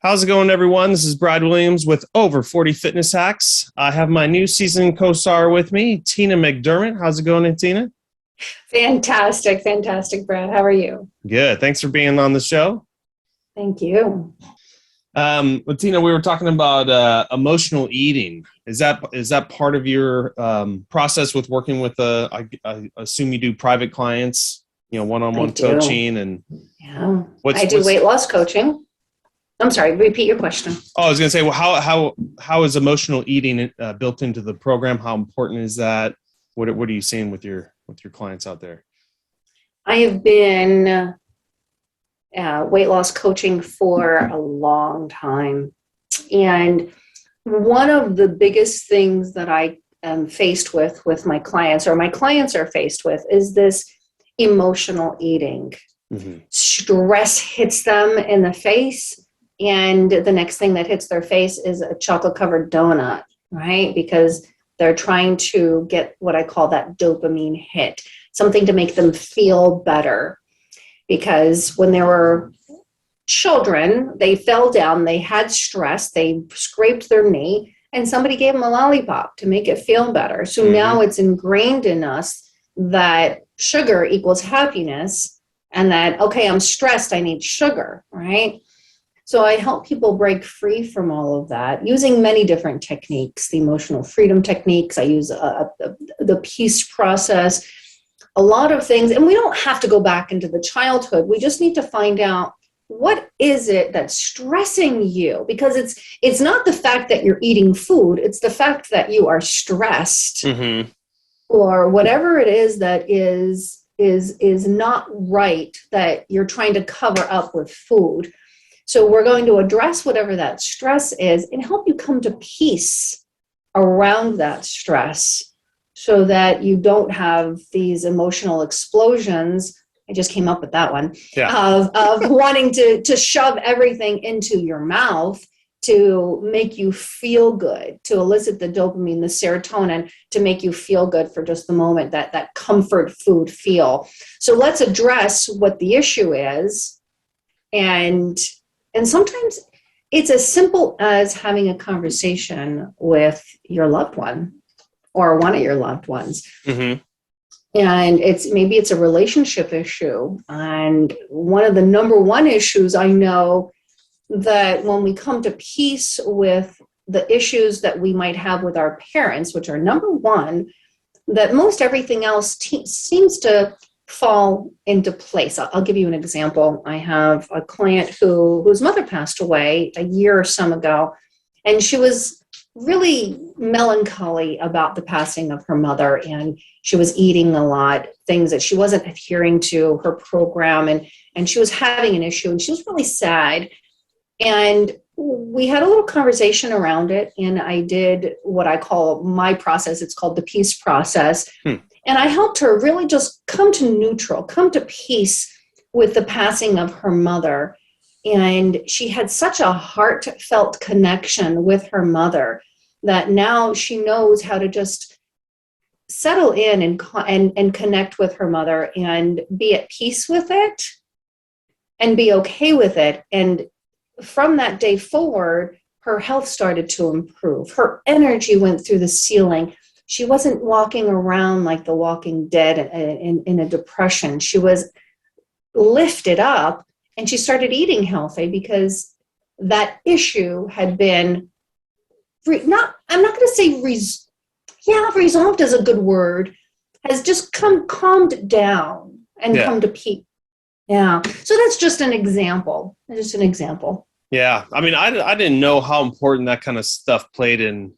How's it going, everyone? This is Brad Williams with Over 40 Fitness Hacks. I have my new season co-star with me, Tina McDermott. How's it going, Tina? Fantastic, fantastic, Brad. How are you? Good. Thanks for being on the show. Thank you. Tina, we were talking about emotional eating. Is that part of your process with working with I assume you do private clients, I one-on-one do. coaching, and Yeah. what's I do weight loss coaching. I'm sorry, repeat your question. Oh, I was going to say, well, how is emotional eating built into the program? How important is that? What are you seeing with your clients out there? I have been weight loss coaching for a long time. And one of the biggest things that I am faced with my clients, or my clients are faced with, is this emotional eating. Mm-hmm. Stress hits them in the face, and the next thing that hits their face is a chocolate covered donut, right? Because they're trying to get what I call that dopamine hit, something to make them feel better. Because when they were children, they fell down, they had stress, they scraped their knee, and somebody gave them a lollipop to make it feel better. So now it's ingrained in us that sugar equals happiness, and that, okay, I'm stressed, I need sugar, right? So I help people break free from all of that using many different techniques, the emotional freedom techniques. I use the peace process, a lot of things. And we don't have to go back into the childhood. We just need to find out, what is it that's stressing you? Because it's not the fact that you're eating food. It's the fact that you are stressed, or whatever it is that is not right, that you're trying to cover up with food. So we're going to address whatever that stress is and help you come to peace around that stress so that you don't have these emotional explosions. I just came up with that one. Yeah. Of wanting to shove everything into your mouth to make you feel good, to elicit the dopamine, the serotonin, to make you feel good for just the moment, that comfort food feel. So let's address what the issue is. And sometimes it's as simple as having a conversation with your loved one or one of your loved ones. Mm-hmm. And maybe it's a relationship issue. And one of the number one issues, I know that when we come to peace with the issues that we might have with our parents, which are number one, that most everything else seems to fall into place. I'll give you an example. I have a client whose mother passed away a year or so ago, and she was really melancholy about the passing of her mother, and she was eating a lot, things that she wasn't adhering to her program, and she was having an issue, and she was really sad. And we had a little conversation around it, and I did what I call my process. It's called the peace process. And I helped her really just come to neutral, come to peace with the passing of her mother. And she had such a heartfelt connection with her mother that now she knows how to just settle in and connect with her mother and be at peace with it and be okay with it. And from that day forward, her health started to improve. Her energy went through the ceiling. She wasn't walking around like the Walking Dead in a depression. She was lifted up, and she started eating healthy because that issue had been I'm not going to say resolved is a good word, has just calmed down and come to peace. Yeah. So that's just an example. Yeah. I mean, I didn't know how important that kind of stuff played in,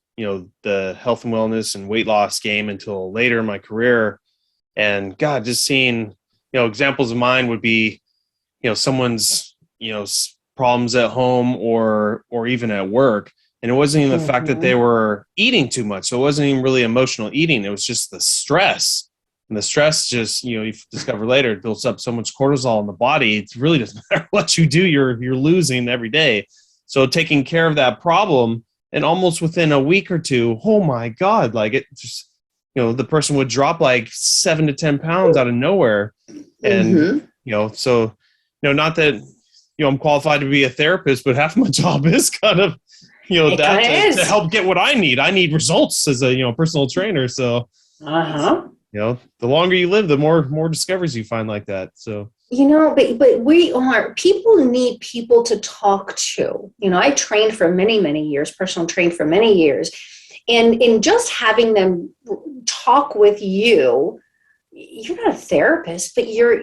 the health and wellness and weight loss game until later in my career. And God, just seeing, examples of mine would be, someone's, problems at home or even at work. And it wasn't even the fact that they were eating too much. So it wasn't even really emotional eating. It was just the stress. And the stress just, you discover later, it builds up so much cortisol in the body. It really doesn't matter what you do, you're losing every day. So taking care of that problem, and almost within a week or two, oh my God, like it just, the person would drop like 7 to 10 pounds out of nowhere. And, so, not that, I'm qualified to be a therapist, but half my job is kind of, to help get what I need. I need results as a, personal trainer. So, the longer you live, the more discoveries you find like that. So, but people need people to talk to. I trained for many, many years, personal trained for many years. And in just having them talk with you, you're not a therapist, but you are.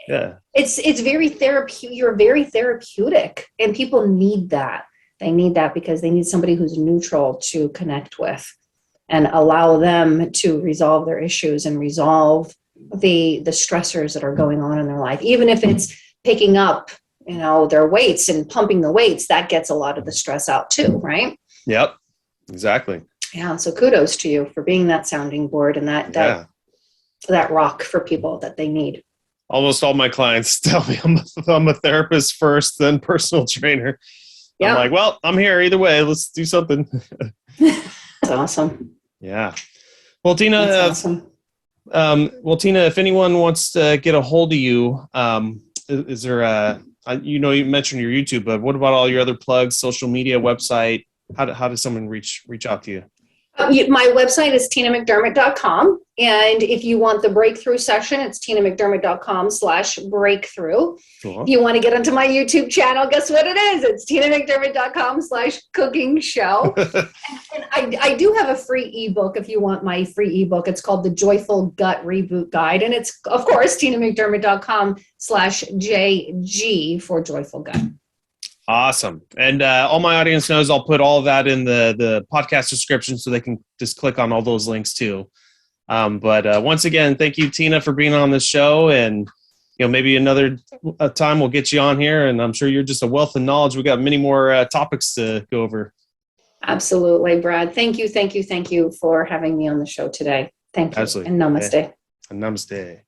Yeah. It's very therapeutic. You're very therapeutic, and people need that. They need that because they need somebody who's neutral to connect with and allow them to resolve their issues and resolve the stressors that are going on in their life. Even if it's picking up, their weights and pumping the weights, that gets a lot of the stress out too, right? Yep. Exactly. Yeah. So kudos to you for being that sounding board and that rock for people that they need. Almost all my clients tell me I'm a therapist first, then personal trainer. Yep. I'm like, well, I'm here either way. Let's do something. That's awesome. Yeah. Well, Tina, awesome. Tina, if anyone wants to get a hold of you, is there you mentioned your YouTube, but what about all your other plugs, social media, website? How does someone reach out to you? My website is tinamcdermott.com. And if you want the breakthrough session, it's tinamcdermott.com/breakthrough. Cool. If you want to get onto my YouTube channel, guess what it is? It's tinamcdermott.com/cooking show. and I do have a free ebook if you want my free ebook. It's called The Joyful Gut Reboot Guide. And it's, of course, tinamcdermott.com/JG for Joyful Gut. Awesome. And all my audience knows I'll put all of that in the podcast description so they can just click on all those links too. But once again, thank you, Tina, for being on the show. And, maybe another time we'll get you on here. And I'm sure you're just a wealth of knowledge. We got many more topics to go over. Absolutely, Brad. Thank you for having me on the show today. Thank you. Absolutely. And namaste. And namaste.